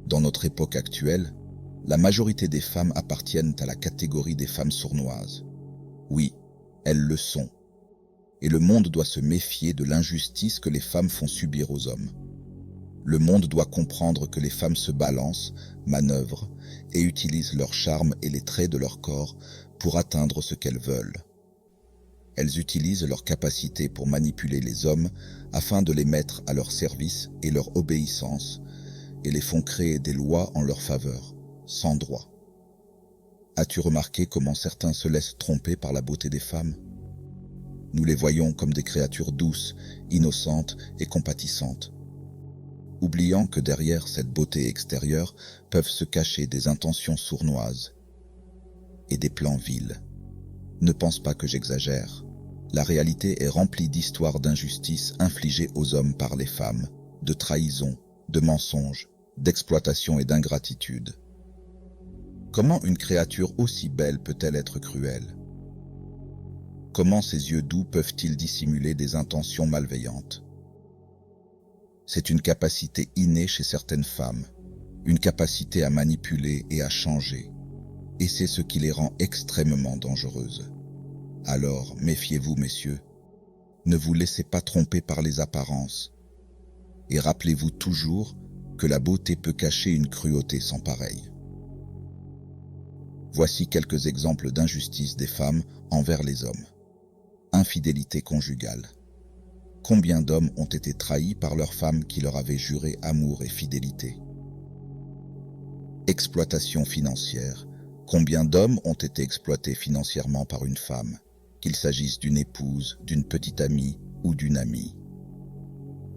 Dans notre époque actuelle, la majorité des femmes appartiennent à la catégorie des femmes sournoises. Oui, elles le sont. Et le monde doit se méfier de l'injustice que les femmes font subir aux hommes. Le monde doit comprendre que les femmes se balancent, manœuvrent et utilisent leur charme et les traits de leur corps pour atteindre ce qu'elles veulent. Elles utilisent leur capacité pour manipuler les hommes afin de les mettre à leur service et leur obéissance et les font créer des lois en leur faveur, sans droit. As-tu remarqué comment certains se laissent tromper par la beauté des femmes ? Nous les voyons comme des créatures douces, innocentes et compatissantes, oubliant que derrière cette beauté extérieure peuvent se cacher des intentions sournoises et des plans vils. Ne pense pas que j'exagère. La réalité est remplie d'histoires d'injustice infligées aux hommes par les femmes, de trahison, de mensonges, d'exploitation et d'ingratitude. Comment une créature aussi belle peut-elle être cruelle ? Comment ses yeux doux peuvent-ils dissimuler des intentions malveillantes ? C'est une capacité innée chez certaines femmes, une capacité à manipuler et à changer, et c'est ce qui les rend extrêmement dangereuses. Alors, méfiez-vous, messieurs, ne vous laissez pas tromper par les apparences, et rappelez-vous toujours que la beauté peut cacher une cruauté sans pareille. Voici quelques exemples d'injustice des femmes envers les hommes. Infidélité conjugale. Combien d'hommes ont été trahis par leurs femmes qui leur avaient juré amour et fidélité? Exploitation financière. Combien d'hommes ont été exploités financièrement par une femme, qu'il s'agisse d'une épouse, d'une petite amie ou d'une amie?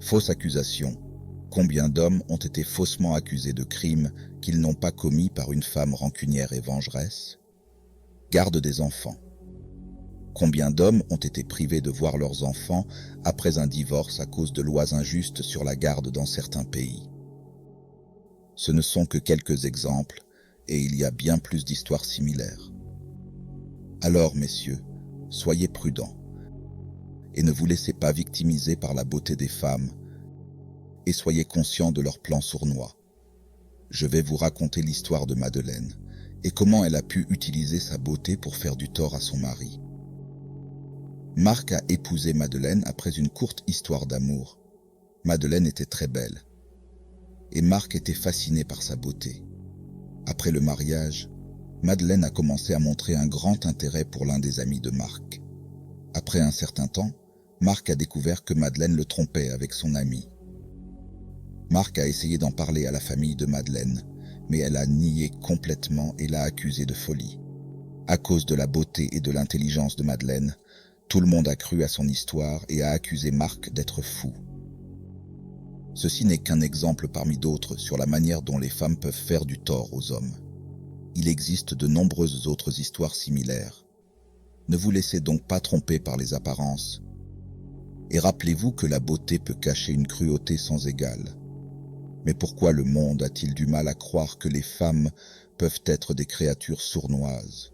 Fausse accusation. Combien d'hommes ont été faussement accusés de crimes qu'ils n'ont pas commis par une femme rancunière et vengeresse? Garde des enfants. Combien d'hommes ont été privés de voir leurs enfants après un divorce à cause de lois injustes sur la garde dans certains pays? Ce ne sont que quelques exemples, et il y a bien plus d'histoires similaires. Alors, messieurs, soyez prudents, et ne vous laissez pas victimiser par la beauté des femmes, et soyez conscients de leurs plans sournois. Je vais vous raconter l'histoire de Madeleine, et comment elle a pu utiliser sa beauté pour faire du tort à son mari. Marc a épousé Madeleine après une courte histoire d'amour. Madeleine était très belle, et Marc était fasciné par sa beauté. Après le mariage, Madeleine a commencé à montrer un grand intérêt pour l'un des amis de Marc. Après un certain temps, Marc a découvert que Madeleine le trompait avec son ami. Marc a essayé d'en parler à la famille de Madeleine, mais elle a nié complètement et l'a accusé de folie. À cause de la beauté et de l'intelligence de Madeleine, tout le monde a cru à son histoire et a accusé Marc d'être fou. Ceci n'est qu'un exemple parmi d'autres sur la manière dont les femmes peuvent faire du tort aux hommes. Il existe de nombreuses autres histoires similaires. Ne vous laissez donc pas tromper par les apparences. Et rappelez-vous que la beauté peut cacher une cruauté sans égale. Mais pourquoi le monde a-t-il du mal à croire que les femmes peuvent être des créatures sournoises?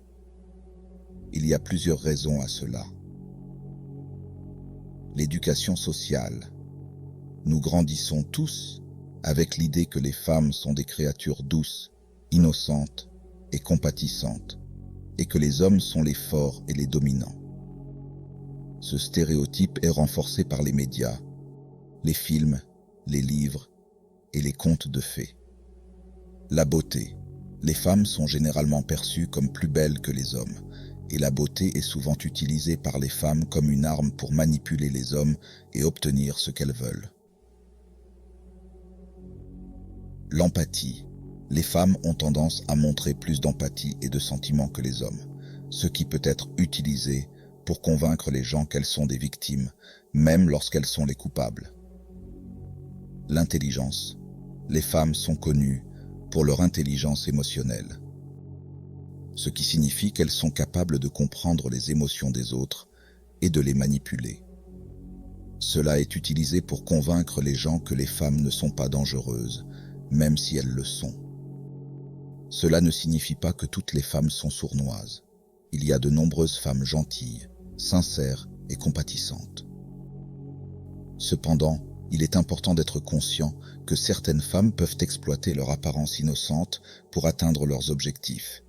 Il y a plusieurs raisons à cela. L'éducation sociale. Nous grandissons tous avec l'idée que les femmes sont des créatures douces, innocentes et compatissantes, et que les hommes sont les forts et les dominants. Ce stéréotype est renforcé par les médias, les films, les livres et les contes de fées. La beauté. Les femmes sont généralement perçues comme plus belles que les hommes, et la beauté est souvent utilisée par les femmes comme une arme pour manipuler les hommes et obtenir ce qu'elles veulent. L'empathie. Les femmes ont tendance à montrer plus d'empathie et de sentiments que les hommes, ce qui peut être utilisé pour convaincre les gens qu'elles sont des victimes, même lorsqu'elles sont les coupables. L'intelligence. Les femmes sont connues pour leur intelligence émotionnelle, ce qui signifie qu'elles sont capables de comprendre les émotions des autres et de les manipuler. Cela est utilisé pour convaincre les gens que les femmes ne sont pas dangereuses, même si elles le sont. Cela ne signifie pas que toutes les femmes sont sournoises. Il y a de nombreuses femmes gentilles, sincères et compatissantes. Cependant, Il est important d'être conscient que certaines femmes peuvent exploiter leur apparence innocente pour atteindre leurs objectifs.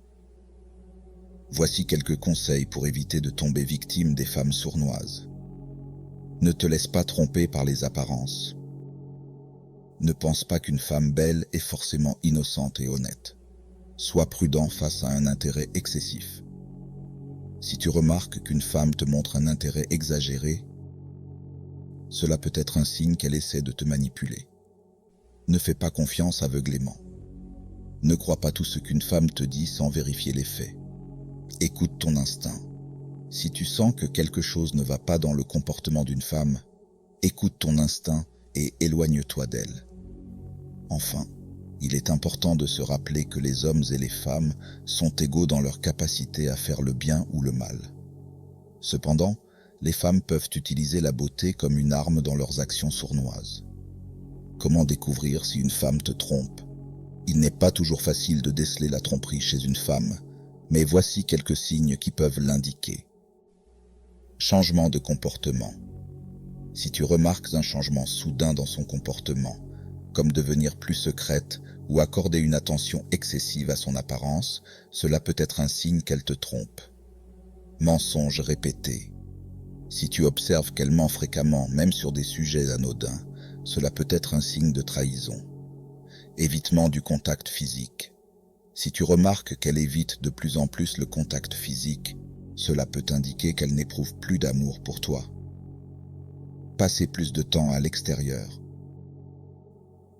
Voici quelques conseils pour éviter de tomber victime des femmes sournoises. Ne te laisse pas tromper par les apparences. Ne pense pas qu'une femme belle est forcément innocente et honnête. Sois prudent face à un intérêt excessif. Si tu remarques qu'une femme te montre un intérêt exagéré, cela peut être un signe qu'elle essaie de te manipuler. Ne fais pas confiance aveuglément. Ne crois pas tout ce qu'une femme te dit sans vérifier les faits. Écoute ton instinct. Si tu sens que quelque chose ne va pas dans le comportement d'une femme, écoute ton instinct et éloigne-toi d'elle. Enfin, il est important de se rappeler que les hommes et les femmes sont égaux dans leur capacité à faire le bien ou le mal. Cependant, les femmes peuvent utiliser la beauté comme une arme dans leurs actions sournoises. Comment découvrir si une femme te trompe? Il n'est pas toujours facile de déceler la tromperie chez une femme, mais voici quelques signes qui peuvent l'indiquer. Changement de comportement. Si tu remarques un changement soudain dans son comportement, comme devenir plus secrète ou accorder une attention excessive à son apparence, cela peut être un signe qu'elle te trompe. Mensonge répété. Si tu observes qu'elle ment fréquemment, même sur des sujets anodins, cela peut être un signe de trahison. Évitement du contact physique. Si tu remarques qu'elle évite de plus en plus le contact physique, cela peut indiquer qu'elle n'éprouve plus d'amour pour toi. Passer plus de temps à l'extérieur.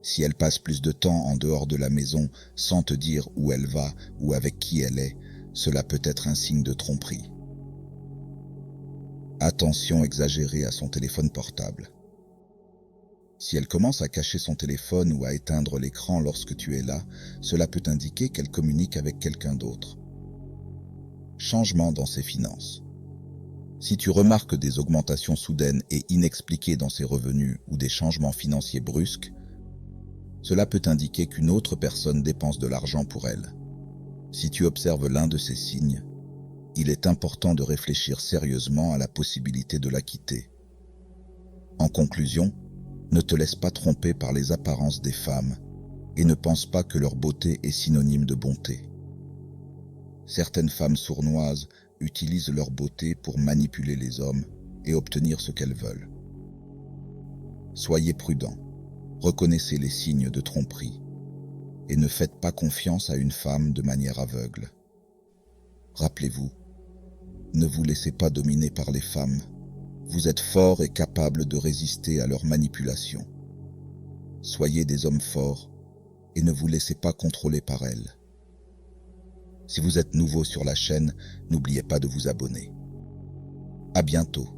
Si elle passe plus de temps en dehors de la maison sans te dire où elle va ou avec qui elle est, cela peut être un signe de tromperie. Attention exagérée à son téléphone portable. Si elle commence à cacher son téléphone ou à éteindre l'écran lorsque tu es là, cela peut indiquer qu'elle communique avec quelqu'un d'autre. Changement dans ses finances. Si tu remarques des augmentations soudaines et inexpliquées dans ses revenus ou des changements financiers brusques, cela peut indiquer qu'une autre personne dépense de l'argent pour elle. Si tu observes l'un de ces signes, il est important de réfléchir sérieusement à la possibilité de la quitter. En conclusion, ne te laisse pas tromper par les apparences des femmes et ne pense pas que leur beauté est synonyme de bonté. Certaines femmes sournoises utilisent leur beauté pour manipuler les hommes et obtenir ce qu'elles veulent. Soyez prudents, reconnaissez les signes de tromperie et ne faites pas confiance à une femme de manière aveugle. Rappelez-vous, ne vous laissez pas dominer par les femmes. Vous êtes forts et capables de résister à leurs manipulations. Soyez des hommes forts et ne vous laissez pas contrôler par elles. Si vous êtes nouveau sur la chaîne, n'oubliez pas de vous abonner. À bientôt.